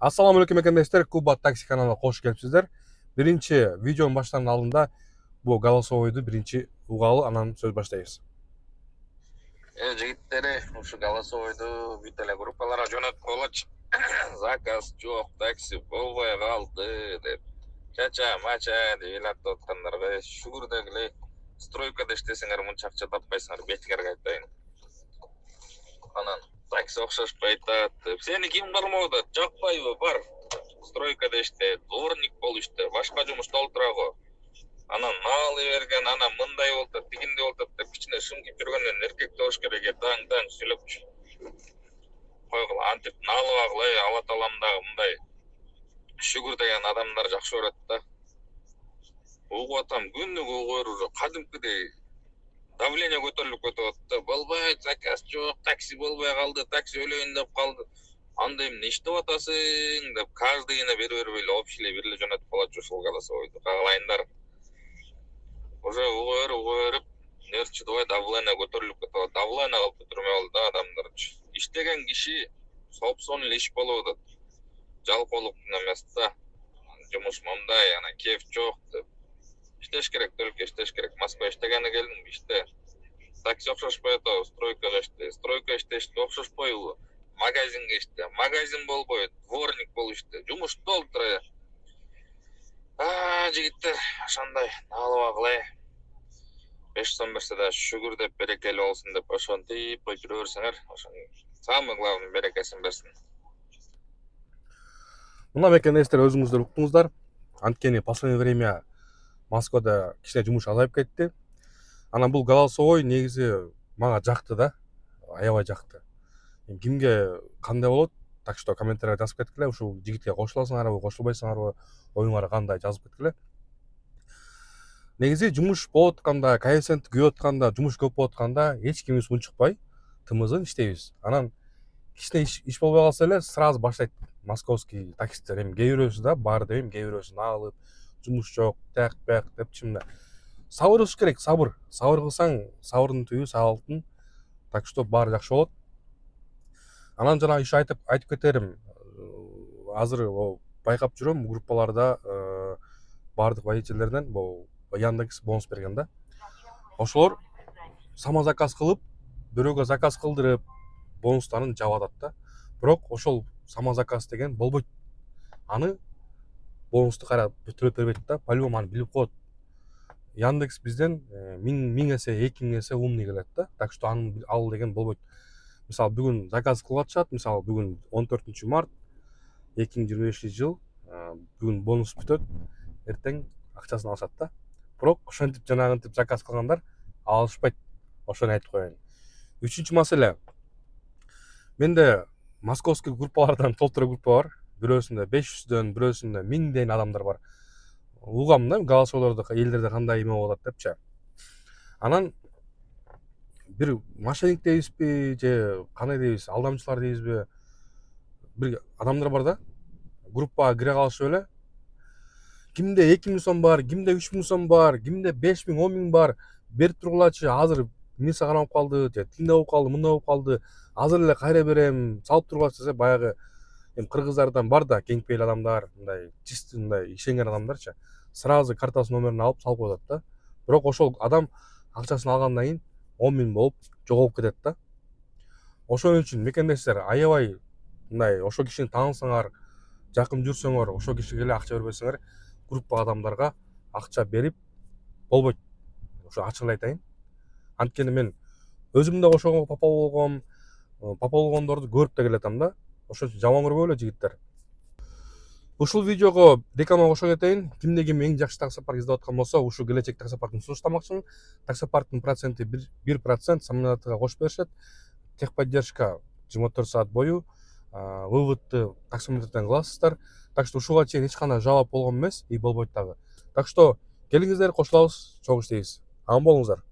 Assalamualaikum ekендештер, Куба такси каналына қош келіпсіздер. Бірінші видеоның баштарының алдында бұл голосовойды бірінші уғалы, анан сөз баштайбыз. Жигиттери, ушу голосовойду бүт эле группаларга жөнөтүп болчу. Заказ жок, такси болбой калды деп. Чача-мача деп элеп аткандарга шүгүрдөгүлө стройкада иштесеңер мынча акча таппайсыңар, бетиңерге айтайын. Анан такси окшошпой атат деп. Сени ким кармоодат? Жакпайбы? Бар. Стройкада иште, дворник бол иште, башка жумушта олтурагы. Анан наалы берген, анан мындай болду, тигиндей болду деп кичине шыңгып жүргөндөн эркек болуш керек экен, таң сүйлөпчү. Койгула, антип наалыбагыла, Алла таалам дагы мындай шүгүр деген адамдар жакшы көрөт да. Угуп атам, күнүгө угуп уже кадимкидей давление көтөрүлүп кетип атты. Болбой, заказ жок, такси болбой калды, такси өлөйүн деп калды. Анда эмне иштеп атасың деп каждыйына бербей общий бир эле жөнөтүп болчу ушул голосовойду. Кагалайындар. Уже угуп нерчи давай давление көтөрүлүп кетип, давление кылып көтөрмөй калды да адамдарчы. Иштеген киши собсон эле иш болуп атат. Жалпылык эмес да. Жумуш мындай, анан кеф жок деп. Иштеш керек, только иштеш керек. Москва иштегени келдим, иште. Такси окшошпой атабы, стройкага иште. Стройка иштешке окшошпойбу? Магазинге иште. Магазин болбой, дворник бол иште. Жумушта олтура. Жигиттер, ошондой наалыбагыла. 5 сом берсе да шүгүр деп берекелүү болсун деп ошентип кой жүрө берсеңер, ошон самый главный берекесин берсин. Мына экендештер, өзүңүздөр уктуңуздар. Анткени последнее время Москвада кичине жумуш азайып кетти. Анан бул голосовой негизи мага жакты да, аябай жакты. Кимге кандай болот? Так что комментарийге жазып кеткиле, ушул жигитке кошуласыңарбы, кошулбайсыңарбы, оюңар кандай жазып кеткиле. Негизи жумуш болуп атканда, коэффициент күйүп атканда, жумуш көп болуп атканда эч кимибиз унчукпай, тымызын иштейбиз. Анан кичине иш болбой калса эле сразу баштайт московский таксисттер. Эми кээ бирөөсү да бар дейм, кээ бирөөсү наалып, жумуш жок, так деп чымда. Сабыр кылыш керек, сабыр. Сабыр кылсаң, сабырдын түбү саалыктын. Так что баары жакшы болот. Анан жана иш айтып кетерим. Азыр байкап жүрөм группаларда баардык водительдерден бул Яндекс бонус берген да. Ошолор самозаказ кылып, бирөөгө заказ кылдырып, бонустарын жаап атат да. Бирок ошол самозаказ деген болбойт. Аны бонусту кайра төлөп бербейт да. По-любому аны билип коет. Яндекс бизден 1000 эсе, 2000 эсе умный келет да. Так что ал деген болбойт. Мисалы бүгүн заказ кылып атышат, мисалы бүгүн 14 март 2025 жыл, бүгүн бонус бүтөт, эртең акчасын алышат да. Бирок ошентип жанагынтип заказ кылгандар алышпайт. Ошону айтып коеюн. Үчүнчү маселе. Менде московский группалардан толтура группа бар. Бирөөсүндө 500дөн, бирөөсүндө 1000ден адамдар бар. Угам да, голосовойлордо элдерде кандай эме болот депчи. Анан бир мошенник дейбизби же кандай дейбиз, алдамчылар дейбизби? Бир адамдар бар да, группага кире калышып эле кимде 2000 сом бар, кимде 3000 сом бар, кимде 5000, 10000 бар, берип тургулачы, азыр эмнеси каралып калды, же тиңде болуп калды, мында болуп калды, азыр эле кайра берем, салып тургулачы десе, баягы эми кыргыздардан бар да, кеңпейил адамдар, мындай чисти мындай ишенген адамдарчы, сразу картасы номерин алып салып коет да. Бирок ошол адам акчасын алгандан кийин 10.000 болуп жоголуп кетет да. Ошон үчүн мекендештер, аябай мындай ошол кишини таанысаңар, жакын жүрсөңөр, ошол кишиге эле акча бербесеңер, группа адамдарга акча берип болбойт. Ошо ачык эле айтайын. Анткени мен өзүм да ошого папа болгондорду көрүп да келатам да. Ошон үчүн жаман көрбөйлү жигиттер. Ушул видеого реклама кошо кетейин. Кимде ким эң жакшы таксопарк издеп аткан болсо, ушул келечек таксопаркын сунуштамакчымын. Таксопарктын проценти 1% самолетка кошуп беришет. Техподдержка 24 саат бою, выводты таксометрден кыласыздар. Так что ушуга чейин эч кандай жаап болгон эмес, и болбойт дагы. Так что келиңиздер, кошулабыз, чогуу иштейбиз. Аман болуңуздар.